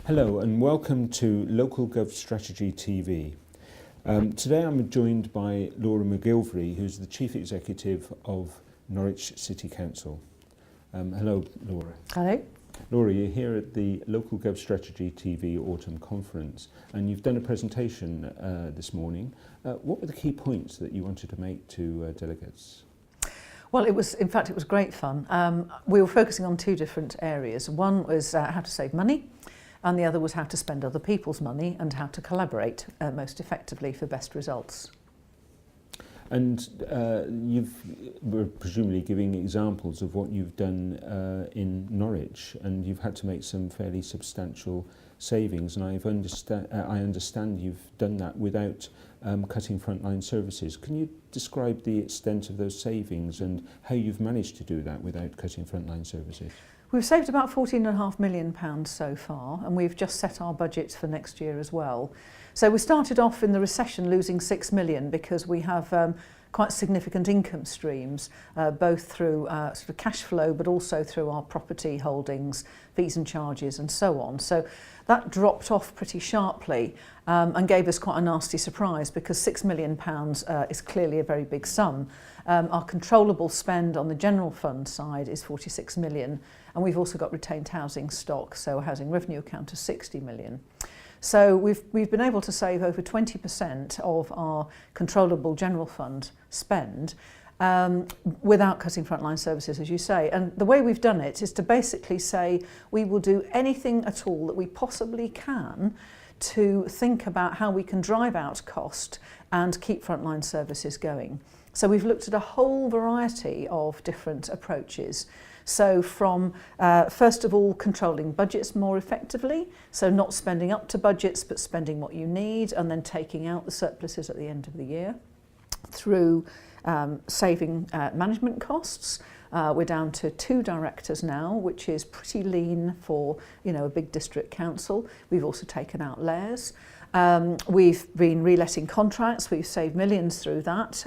Hello and welcome to Local Gov Strategy TV. Today I'm joined by Laura McGillivray, who's the Chief Executive of Norwich City Council. Hello, Laura. Hello. Laura, you're here at the Local Gov Strategy TV Autumn Conference and you've done a presentation this morning. What were the key points that you wanted to make to delegates? Well, it was great fun. We were focusing on two different areas. One was how to save money, and the other was how to spend other people's money and how to collaborate most effectively for best results. And were presumably giving examples of what you've done in Norwich, and you've had to make some fairly substantial savings, and I understand you've done that without cutting frontline services. Can you describe the extent of those savings and how you've managed to do that without cutting frontline services? We've saved about £14.5 million so far, and we've just set our budget for next year as well. So we started off in the recession losing £6 million because we have quite significant income streams, both through sort of cash flow, but also through our property holdings, fees and charges and so on. So that dropped off pretty sharply and gave us quite a nasty surprise because £6 million is clearly a very big sum. Our controllable spend on the general fund side is 46 million, and we've also got retained housing stock, so a housing revenue account of 60 million. So we've been able to save over 20% of our controllable general fund spend without cutting frontline services, as you say. And the way we've done it is to basically say we will do anything at all that we possibly can to think about how we can drive out cost and keep frontline services going. So we've looked at a whole variety of different approaches. So from, first of all, controlling budgets more effectively, so not spending up to budgets, but spending what you need and then taking out the surpluses at the end of the year, through saving management costs. We're down to 2 directors now, which is pretty lean for a big district council. We've also taken out layers. We've been reletting contracts. We've saved millions through that.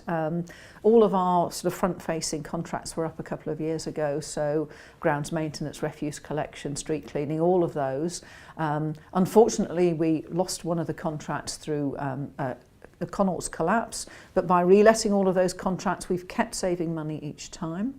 All of our sort of front-facing contracts were up a couple of years ago, so grounds maintenance, refuse collection, street cleaning, all of those. Unfortunately, we lost one of the contracts through the Connaught's collapse, but by reletting all of those contracts, we've kept saving money each time.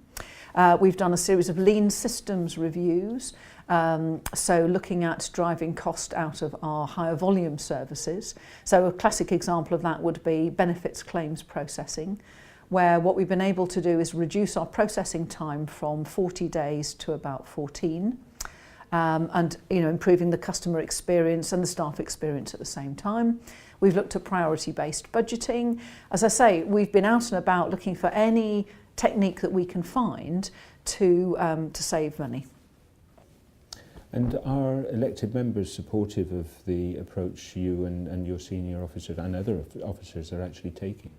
We've done a series of lean systems reviews, so looking at driving cost out of our higher volume services. So a classic example of that would be benefits claims processing, where what we've been able to do is reduce our processing time from 40 days to about 14. And improving the customer experience and the staff experience at the same time. We've looked at priority-based budgeting. As I say, we've been out and about looking for any technique that we can find to save money. And are elected members supportive of the approach you and your senior officers and other officers are actually taking?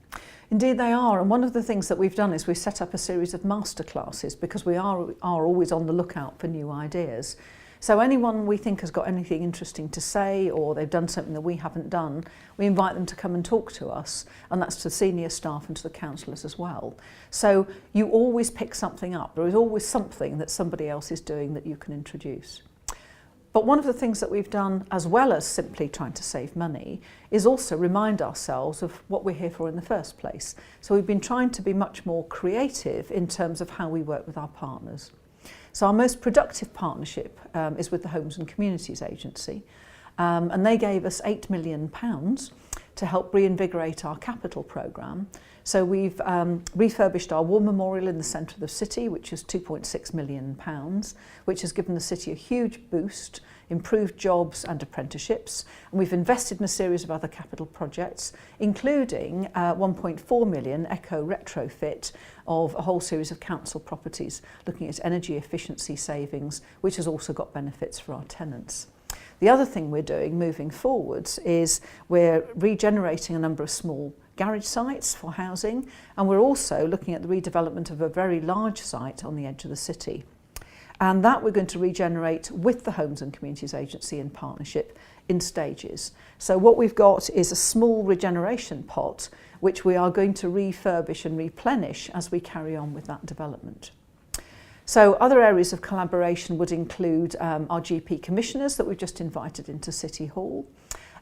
Indeed they are, and one of the things that we've done is we've set up a series of masterclasses because we are always on the lookout for new ideas. So anyone we think has got anything interesting to say or they've done something that we haven't done, we invite them to come and talk to us, and that's to the senior staff and to the councillors as well. So you always pick something up. There is always something that somebody else is doing that you can introduce. But one of the things that we've done, as well as simply trying to save money, is also remind ourselves of what we're here for in the first place. So we've been trying to be much more creative in terms of how we work with our partners. So our most productive partnership is with the Homes and Communities Agency, and they gave us £8 million to help reinvigorate our capital programme. So we've refurbished our war memorial in the centre of the city, which is £2.6 million, which has given the city a huge boost, improved jobs and apprenticeships. And we've invested in a series of other capital projects, including £1.4 million eco retrofit of a whole series of council properties, looking at energy efficiency savings, which has also got benefits for our tenants. The other thing we're doing moving forwards is we're regenerating a number of small garage sites for housing, and we're also looking at the redevelopment of a very large site on the edge of the city. And that we're going to regenerate with the Homes and Communities Agency in partnership in stages. So what we've got is a small regeneration pot which we are going to refurbish and replenish as we carry on with that development. So other areas of collaboration would include our GP commissioners that we've just invited into City Hall.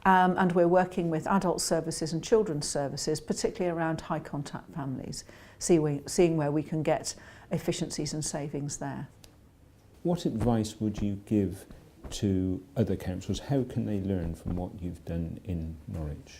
And we're working with adult services and children's services, particularly around high contact families, seeing where we can get efficiencies and savings there. What advice would you give to other councils? How can they learn from what you've done in Norwich?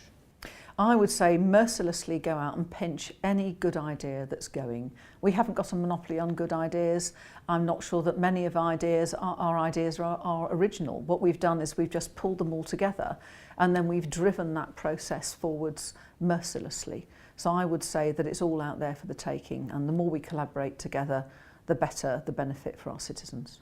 I would say mercilessly go out and pinch any good idea that's going. We haven't got a monopoly on good ideas. I'm not sure that many of our ideas are original. What we've done is we've just pulled them all together and then we've driven that process forwards mercilessly. So I would say that it's all out there for the taking, and the more we collaborate together, the better the benefit for our citizens.